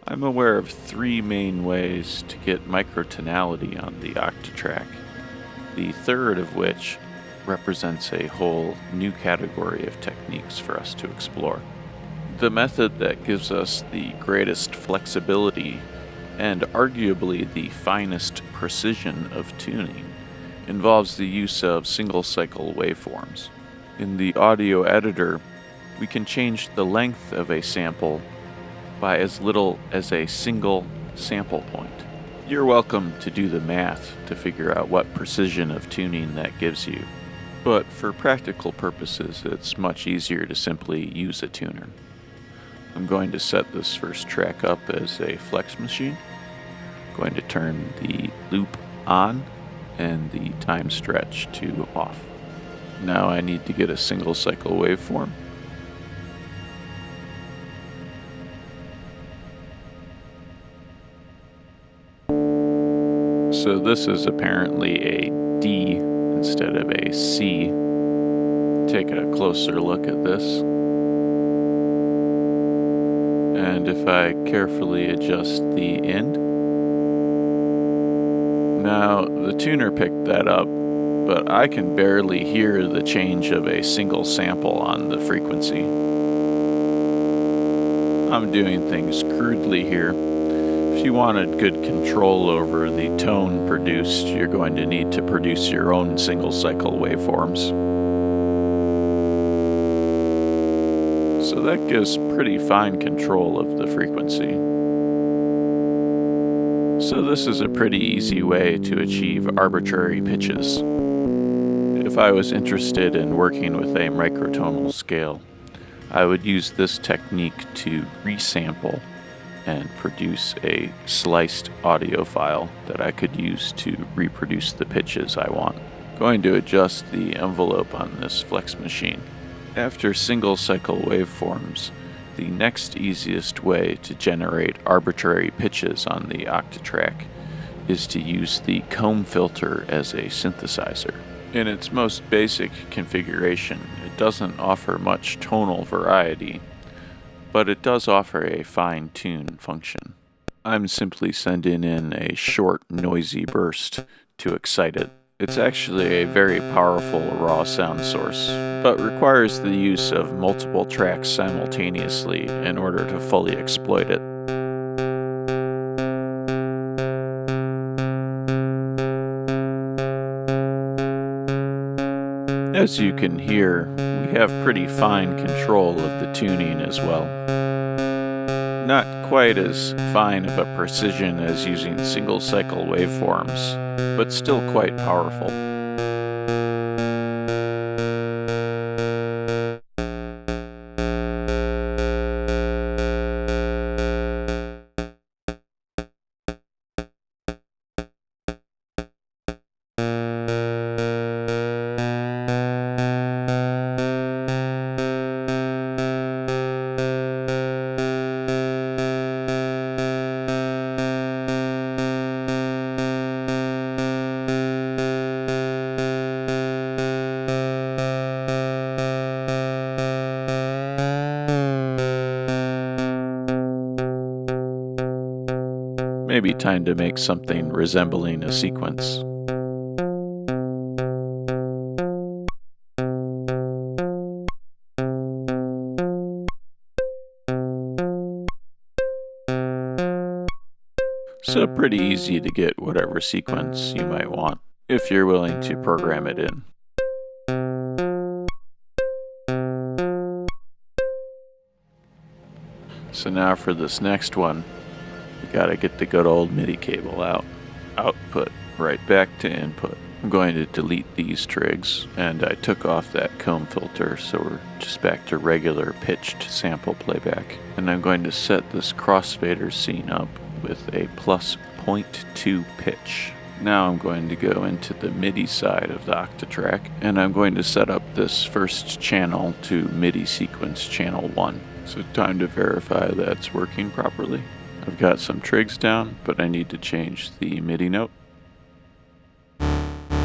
I'm aware of three main ways to get microtonality on the Octatrack, the third of which represents a whole new category of techniques for us to explore. The method that gives us the greatest flexibility and arguably the finest precision of tuning involves the use of single-cycle waveforms. In the audio editor, we can change the length of a sample by as little as a single sample point. You're welcome to do the math to figure out what precision of tuning that gives you, but for practical purposes it's much easier to simply use a tuner. I'm going to set this first track up as a flex machine. I'm going to turn the loop on and the time stretch to off. Now I need to get a single cycle waveform. So this is apparently a D instead of a C. Take a closer look at this. And if I carefully adjust the end, now the tuner picked that up, but I can barely hear the change of a single sample on the frequency. I'm doing things crudely here. If you wanted good control over the tone produced, you're going to need to produce your own single cycle waveforms. So that gives pretty fine control of the frequency. So this is a pretty easy way to achieve arbitrary pitches. If I was interested in working with a microtonal scale, I would use this technique to resample and produce a sliced audio file that I could use to reproduce the pitches I want. I'm going to adjust the envelope on this flex machine. After single cycle waveforms, the next easiest way to generate arbitrary pitches on the Octatrack is to use the comb filter as a synthesizer. In its most basic configuration, it doesn't offer much tonal variety, but it does offer a fine-tune function. I'm simply sending in a short, noisy burst to excite it. It's actually a very powerful raw sound source, but requires the use of multiple tracks simultaneously in order to fully exploit it. As you can hear, we have pretty fine control of the tuning as well. Not quite as fine of a precision as using single cycle waveforms, but still quite powerful. Maybe time to make something resembling a sequence. So pretty easy to get whatever sequence you might want, if you're willing to program it in. So now for this next one, we gotta get the good old MIDI cable out. Output, right back to input. I'm going to delete these trigs, and I took off that comb filter, so we're just back to regular pitched sample playback. And I'm going to set this Crossfader scene up with a plus 0.2 pitch. Now I'm going to go into the MIDI side of the Octatrack, and I'm going to set up this first channel to MIDI sequence channel 1. So time to verify that's working properly. I've got some trigs down, but I need to change the MIDI note.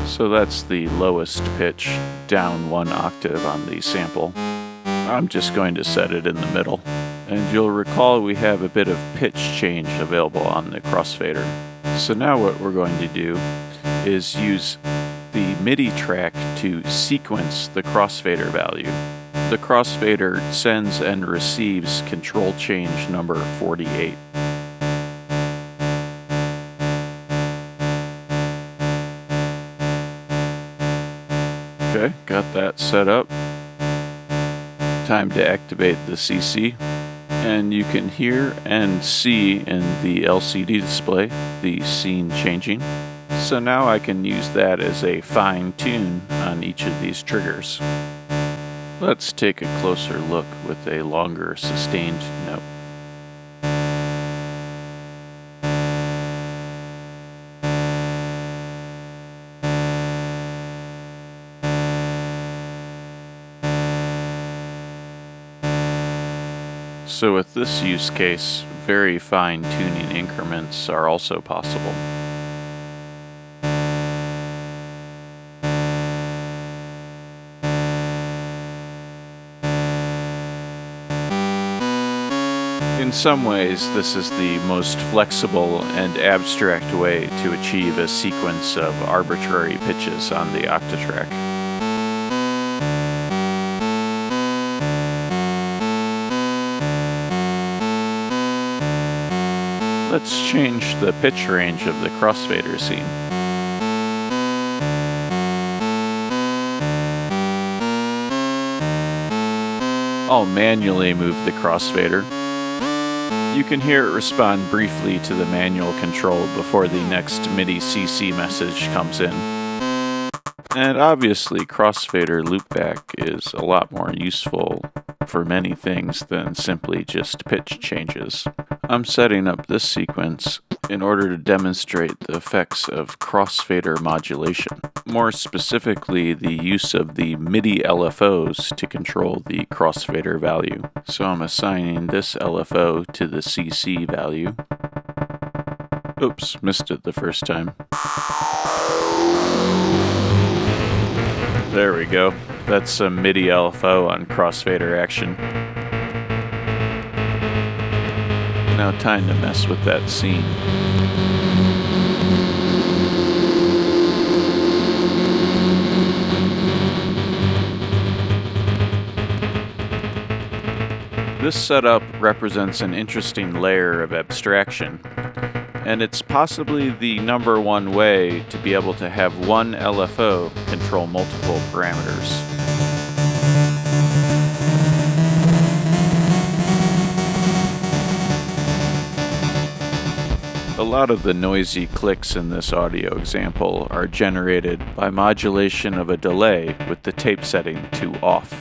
So that's the lowest pitch, down 1 octave on the sample. I'm just going to set it in the middle. And you'll recall we have a bit of pitch change available on the Crossfader. So now what we're going to do is use the MIDI track to sequence the Crossfader value. The Crossfader sends and receives control change number 48. Okay, got that set up. Time to activate the CC. And you can hear and see in the LCD display the scene changing. So now I can use that as a fine tune on each of these triggers. Let's take a closer look with a longer sustained note. So with this use case, very fine tuning increments are also possible. In some ways, this is the most flexible and abstract way to achieve a sequence of arbitrary pitches on the Octatrack. Let's change the pitch range of the Crossfader scene. I'll manually move the Crossfader. You can hear it respond briefly to the manual control before the next MIDI CC message comes in. And obviously, Crossfader loopback is a lot more useful for many things than simply just pitch changes. I'm setting up this sequence in order to demonstrate the effects of Crossfader modulation. More specifically, the use of the MIDI LFOs to control the Crossfader value. So I'm assigning this LFO to the CC value. Oops, missed it the first time. There we go. That's some MIDI LFO on Crossfader action. Now time to mess with that scene. This setup represents an interesting layer of abstraction, and it's possibly the number one way to be able to have one LFO control multiple parameters. A lot of the noisy clicks in this audio example are generated by modulation of a delay with the tape setting to off.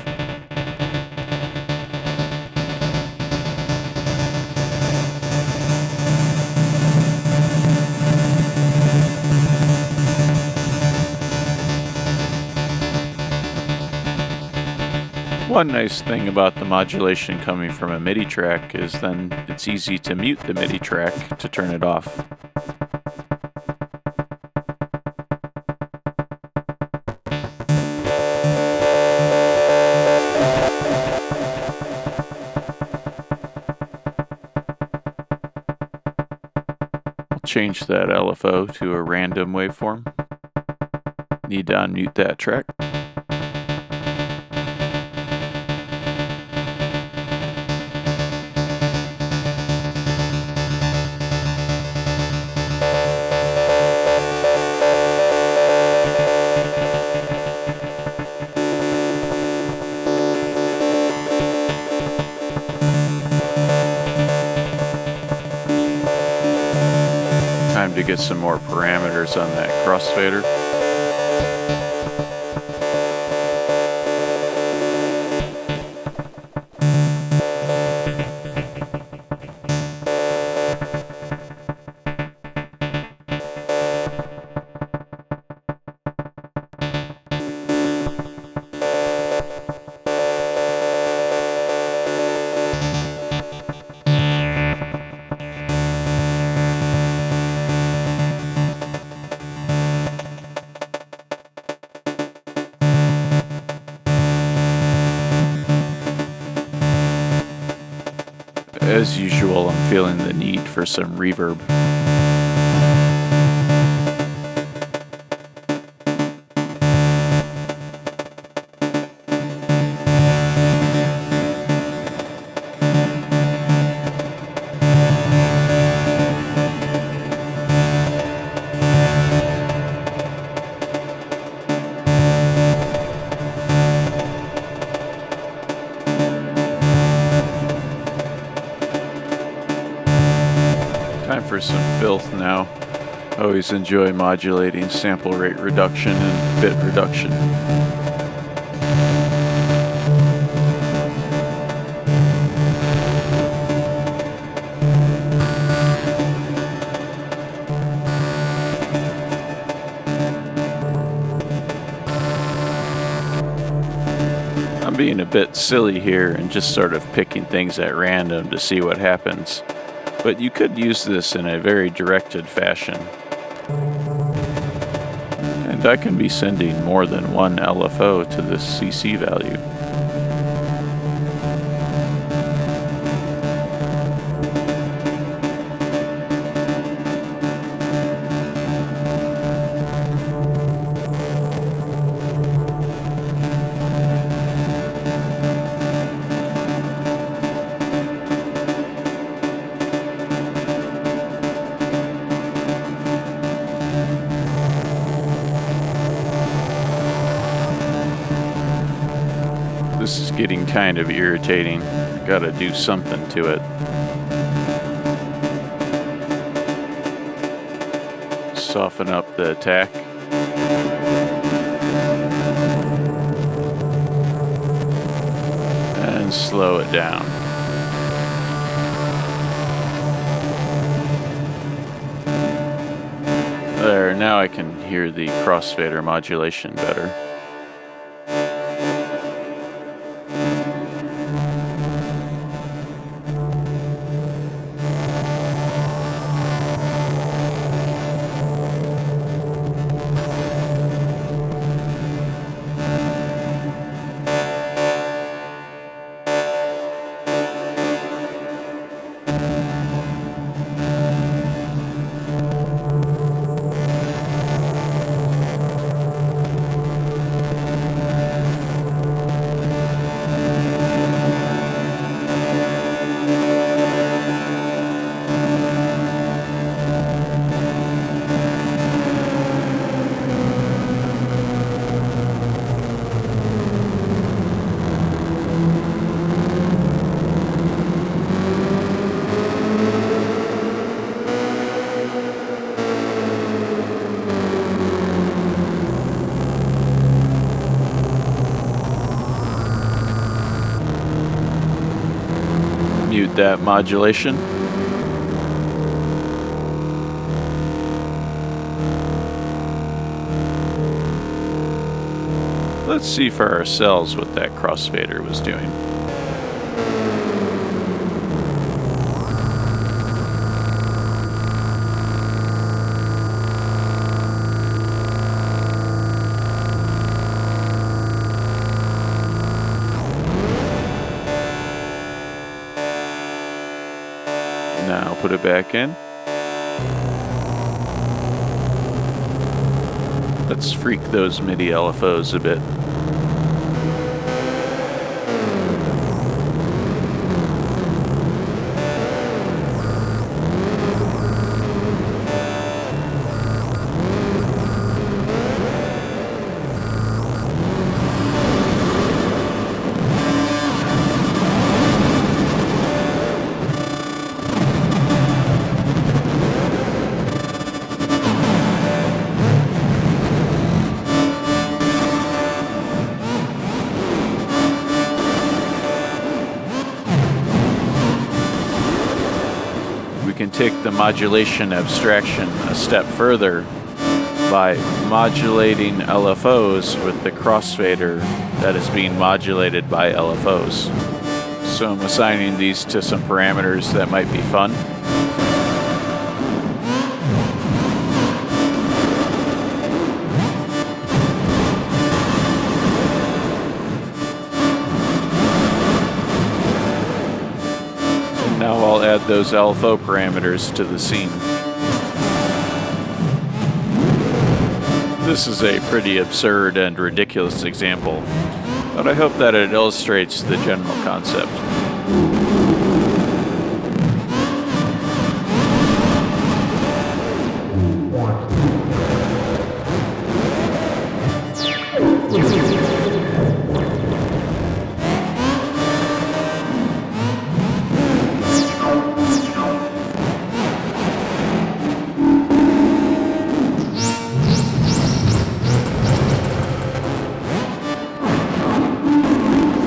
One nice thing about the modulation coming from a MIDI track is then it's easy to mute the MIDI track to turn it off. I'll change that LFO to a random waveform. Need to unmute that track. Time to get some more parameters on that Crossfader. usual, I'm feeling the need for some reverb. Time for some filth now. Always enjoy modulating sample rate reduction and bit reduction. I'm being a bit silly here and just sort of picking things at random to see what happens. But you could use this in a very directed fashion. And I can be sending more than one LFO to this CC value. This is getting kind of irritating. Gotta do something to it. Soften up the attack. And slow it down. There, now I can hear the crossfader modulation better. Mute that modulation. Let's see for ourselves what that crossfader was doing. Now put it back in. Let's freak those MIDI LFOs a bit. We can take the modulation abstraction a step further by modulating LFOs with the crossfader that is being modulated by LFOs. So I'm assigning these to some parameters that might be fun. Now I'll add add those LFO parameters to the scene. This is a pretty absurd and ridiculous example, but I hope that it illustrates the general concept.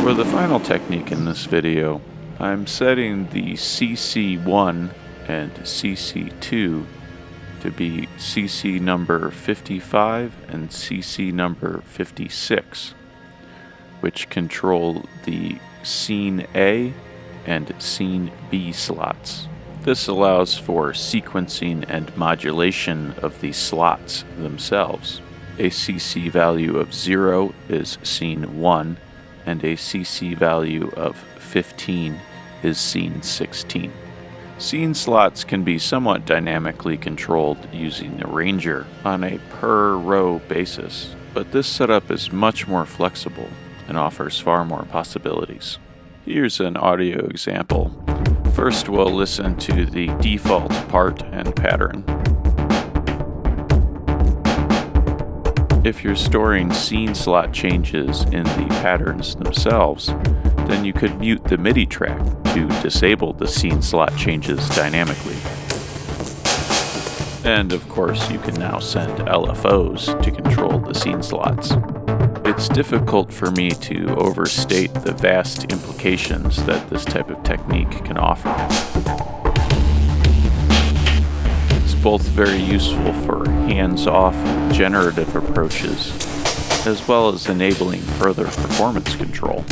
For the final technique in this video, I'm setting the CC1 and CC2 to be CC number 55 and CC number 56, which control the Scene A and Scene B slots. This allows for sequencing and modulation of the slots themselves. A CC value of 0 is Scene 1, and a CC value of 15 is Scene 16. Scene slots can be somewhat dynamically controlled using the Ranger on a per row basis, but this setup is much more flexible and offers far more possibilities. Here's an audio example. First, we'll listen to the default part and pattern. If you're storing scene slot changes in the patterns themselves, then you could mute the MIDI track to disable the scene slot changes dynamically. And of course, you can now send LFOs to control the scene slots. It's difficult for me to overstate the vast implications that this type of technique can offer. Both very useful for hands-off generative approaches, as well as enabling further performance control.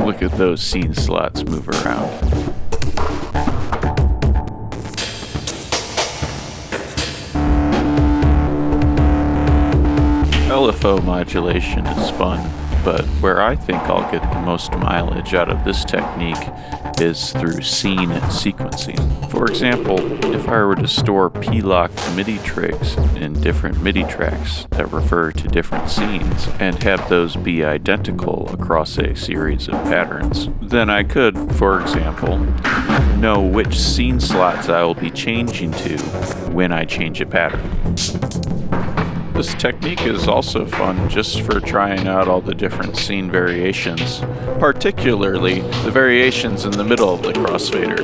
Look at those scene slots move around. LFO modulation is fun, but where I think I'll get the most mileage out of this technique is through scene sequencing. For example, if I were to store P-locked MIDI trigs in different MIDI tracks that refer to different scenes and have those be identical across a series of patterns, then I could, for example, know which scene slots I will be changing to when I change a pattern. This technique is also fun just for trying out all the different scene variations, particularly the variations in the middle of the crossfader.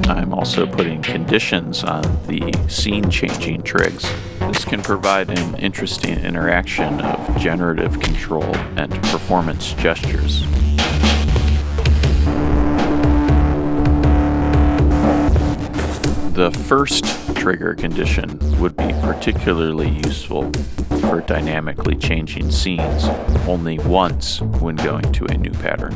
I'm also putting conditions on the scene changing trigs. This can provide an interesting interaction of generative control and performance gestures. The first trigger condition would be particularly useful for dynamically changing scenes only once when going to a new pattern.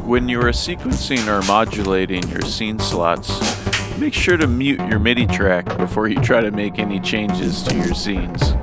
When you are sequencing or modulating your scene slots, make sure to mute your MIDI track before you try to make any changes to your scenes.